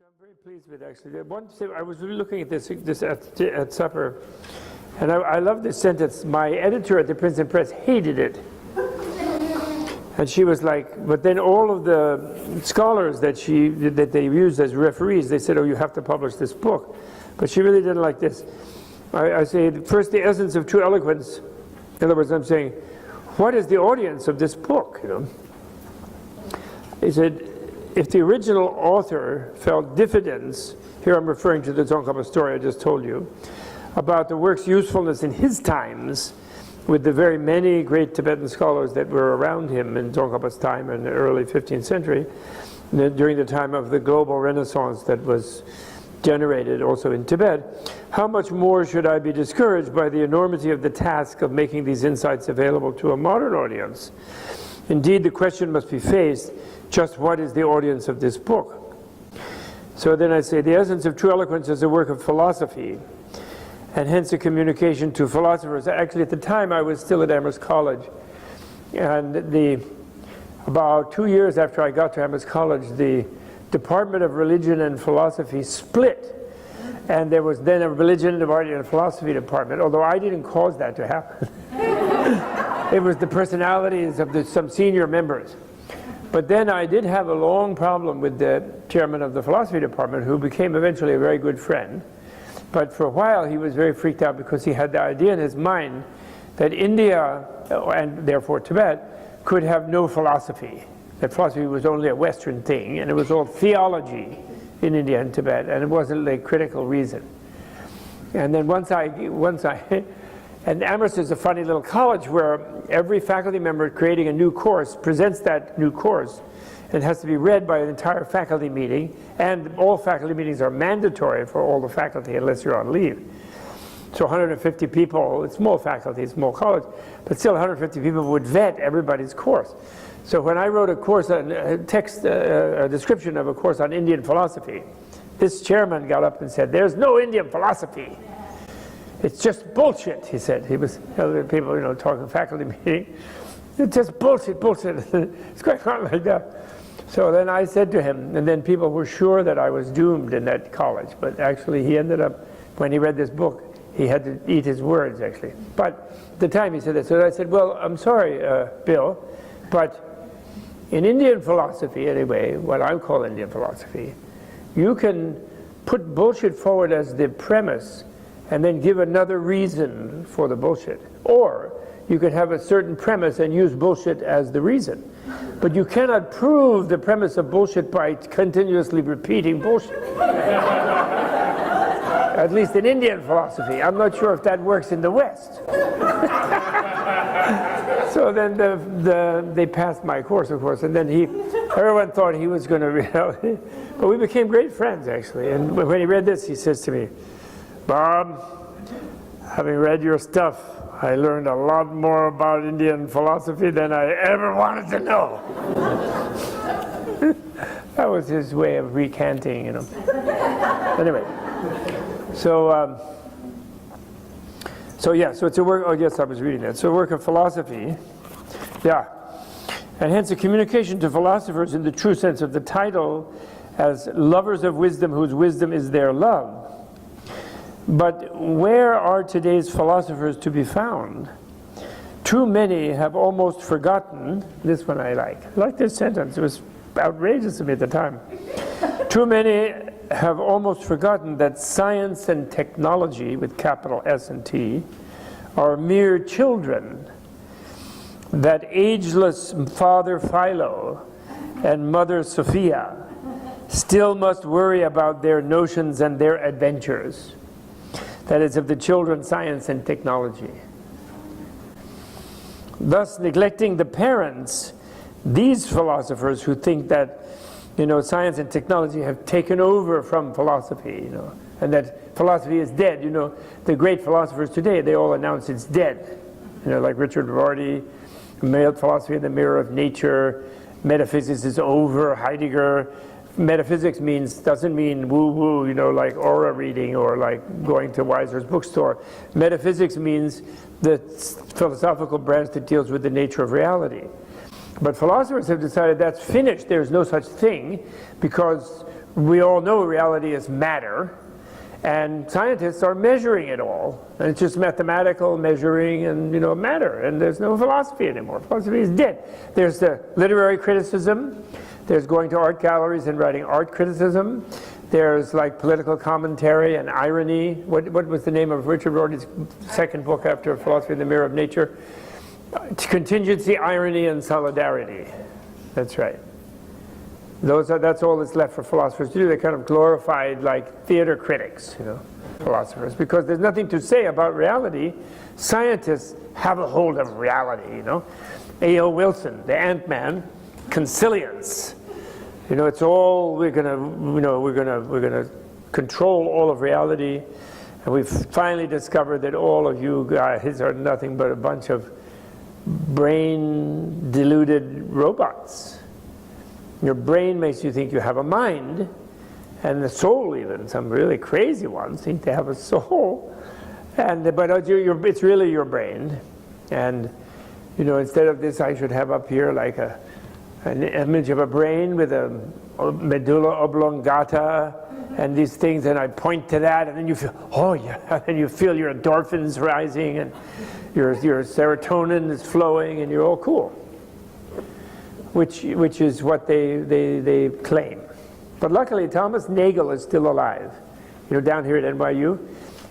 I'm very pleased with actually. I was really looking at this at supper, and I love this sentence. My editor at the Princeton Press hated it. And she was like, but then all of the scholars that they used as referees, they said, oh, you have to publish this book. But she really didn't like this. I say, first, the essence of true eloquence. In other words, I'm saying, what is the audience of this book? You know? He said, if the original author felt diffidence, here I'm referring to the Tsongkhapa story I just told you, about the work's usefulness in his times, with the very many great Tibetan scholars that were around him in Tsongkhapa's time in the early 15th century, during the time of the global renaissance that was generated also in Tibet, how much more should I be discouraged by the enormity of the task of making these insights available to a modern audience? Indeed, the question must be faced, just what is the audience of this book? So then I say, the essence of true eloquence is a work of philosophy, and hence a communication to philosophers. Actually, at the time, I was still at Amherst College, and about 2 years after I got to Amherst College, the Department of Religion and Philosophy split, and there was then a Religion and Philosophy department, although I didn't cause that to happen. It was the personalities of some senior members. But then I did have a long problem with the chairman of the philosophy department, who became eventually a very good friend. But for a while he was very freaked out because he had the idea in his mind that India, and therefore Tibet, could have no philosophy. That philosophy was only a Western thing, and it was all theology in India and Tibet, and it wasn't like critical reason. And then once I and Amherst is a funny little college where every faculty member creating a new course presents that new course. It has to be read by an entire faculty meeting, and all faculty meetings are mandatory for all the faculty unless you're on leave. So 150 people, it's small faculty, small college, but still 150 people would vet everybody's course. So when I wrote a course, a description of a course on Indian philosophy, this chairman got up and said, "There's no Indian philosophy. It's just bullshit," he said. He was other people, you know, talking faculty meeting. It's just bullshit, bullshit. It's going on like that. So then I said to him, and then people were sure that I was doomed in that college, but actually he ended up, when he read this book, he had to eat his words, actually. But at the time he said that. So I said, well, I'm sorry, Bill, but in Indian philosophy, anyway, what I call Indian philosophy, you can put bullshit forward as the premise and then give another reason for the bullshit. Or you could have a certain premise and use bullshit as the reason. But you cannot prove the premise of bullshit by continuously repeating bullshit. At least in Indian philosophy. I'm not sure if that works in the West. So then they passed my course, of course, and then everyone thought he was going to, but we became great friends, actually. And when he read this, he says to me, "Bob, having read your stuff, I learned a lot more about Indian philosophy than I ever wanted to know." That was his way of recanting, you know. Anyway, so it's a work, oh yes, I was reading that. So a work of philosophy, yeah. And hence a communication to philosophers in the true sense of the title as lovers of wisdom whose wisdom is their love. But where are today's philosophers to be found? Too many have almost forgotten, this one I like this sentence, it was outrageous to me at the time. Too many have almost forgotten that science and technology, with capital S and T, are mere children, that ageless Father Philo and Mother Sophia still must worry about their notions and their adventures. That is, of the children, science and technology. Thus, neglecting the parents, these philosophers who think that, you know, science and technology have taken over from philosophy, you know, and that philosophy is dead. You know, the great philosophers today, they all announce it's dead. You know, like Richard Rorty, philosophy in the mirror of nature, metaphysics is over, Heidegger. Metaphysics doesn't mean woo-woo, you know, like aura reading or like going to Weiser's bookstore. Metaphysics means the philosophical branch that deals with the nature of reality. But philosophers have decided that's finished. There's no such thing, because we all know reality is matter, and scientists are measuring it all. And it's just mathematical measuring and, you know, matter, and there's no philosophy anymore. Philosophy is dead. There's the literary criticism, there's going to art galleries and writing art criticism, there's like political commentary and irony. What was the name of Richard Rorty's second book after Philosophy in the Mirror of Nature? Contingency, irony, and solidarity. That's right. That's all that's left for philosophers to do. They're kind of glorified like theater critics, you know, philosophers, because there's nothing to say about reality. Scientists have a hold of reality, you know. A.O. Wilson, the Ant-Man, consilience. You know, it's all we're gonna control all of reality, and we've finally discovered that all of you guys are nothing but a bunch of brain-deluded robots. Your brain makes you think you have a mind, and the soul even. Some really crazy ones think they have a soul, but it's really your brain. And you know, instead of this, I should have up here like an image of a brain with a medulla oblongata and these things, and I point to that, and then you feel, oh yeah, and you feel your endorphins rising, and your serotonin is flowing, and you're all cool. Which is what they claim. But luckily, Thomas Nagel is still alive. You know, down here at NYU,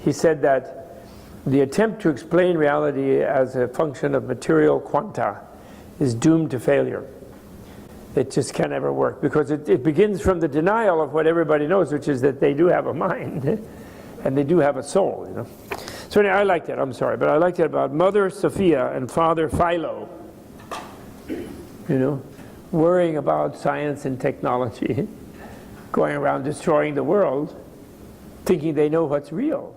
he said that the attempt to explain reality as a function of material quanta is doomed to failure. It just can't ever work, because it begins from the denial of what everybody knows, which is that they do have a mind and they do have a soul, you know. So anyway, I like that, I'm sorry, but I like that about Mother Sophia and Father Philo, you know, worrying about science and technology, going around destroying the world, thinking they know what's real.